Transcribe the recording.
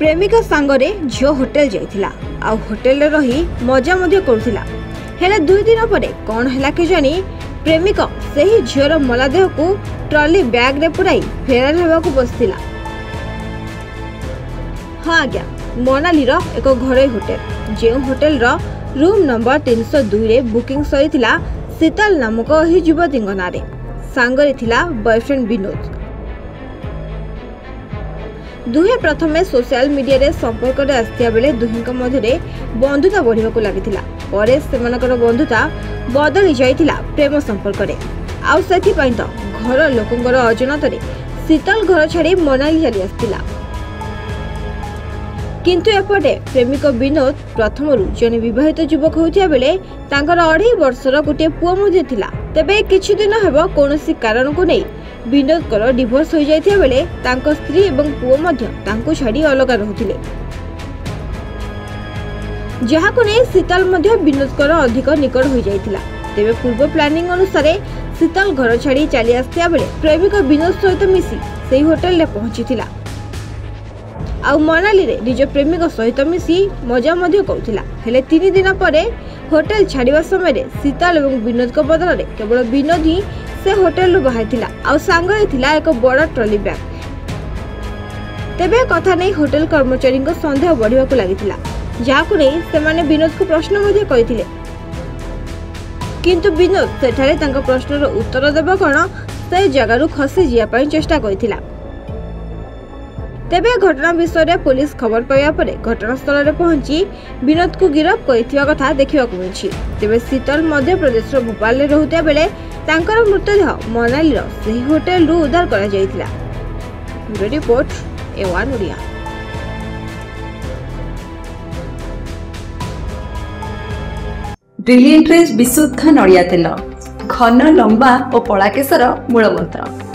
प्रेमिका सांगरे झील होटेल जाइथिला आ होटेल रही मजा मध्य करुथिला। हेले 2 दिन पर कौन है कि जानी प्रेमिक से ही झीर मलादेह को ट्रॉली बैग रे पुराई फेरार होगा बसला। हाँ आज्ञा, मनाली एक घरोई होटेल जो होटेल रूम नंबर 302 रे बुकिंग सरीथिला शीतल नामक यही युवती ना सांगरे थिला बॉयफ्रेंड विनोद। दुहे प्रथमे सोशल मीडिया रे संपर्क रे आस्तिया बेले दुहिंक मध्यरे बंधुता बढ़िबाकू लागिथिला। परे सेमानकर बंधुता बदली जाइथिला प्रेम संपर्क रे। आउ सेथि पई तो घर लोकंकर अजनतरे शीतल घर छाड़ी मनाली चली आस्तिला। किंतु एपटे प्रेमिक विनोद प्रथमरु जने विवाहित युवक होतिया बेले तांकर 2.5 वर्षर गोटे पुओ मध्ये थिला। तबे किछि दिन हेबो कोनोसी कारण को नै विनोद कर डिवोर्स हो जाइथिया बेले तांको स्त्री एवं पुओ मध्ये तांको छाड़ी अलग रहुथिले, जहा को नै शीतल मध्ये विनोद कर अधिक निकट हो जाइथिला। तबे पूर्व प्लानिंग अनुसार शीतल घर छाड़ी चली आस्तिया बेले प्रेमिक विनोद सहित मिसी सेही होटेल रे पहुंचीथिला आ मनाली रे निज प्रेमिक सहित मिसी मजा मध्य करुथिला। हेले 3 दिन पर होटेल छाड़िबा समय शीतल एवं विनोद को बदल रे केवल विनोद ही से होटेल रु बाहरिथिला आ सांगरे थिला एक बड़ ट्रॉली बैग। तेबे कथा नै होटेल कर्मचारी को संदेह बढ़िबाकू लागिथिला, जाहाकू नै सेमाने विनोद को प्रश्न मध्य करिथिले। किंतु विनोद सेठारे तांका प्रश्नर उत्तर देबा कोन से जगारु खसी जिया पई चेष्टा करिथिला। तेबे घटना विषय में पुलिस खबर पाइबा परे घटनास्थल में पहुंची विनोद को गिरफ्त करिथिबा कथा देखिबाकू मिलछि। तेबे शीतल मध्य प्रदेश भोपाल में रहुतिया बेले तांकर मृतदेह मनाली सही होटेल रु उद्धार करा जाइथिला। Bureau report A1 Odia. Brilliant rays विशुद्ध नड़िया तेल घन लंबा और पड़ा केसर मूलमंत्र।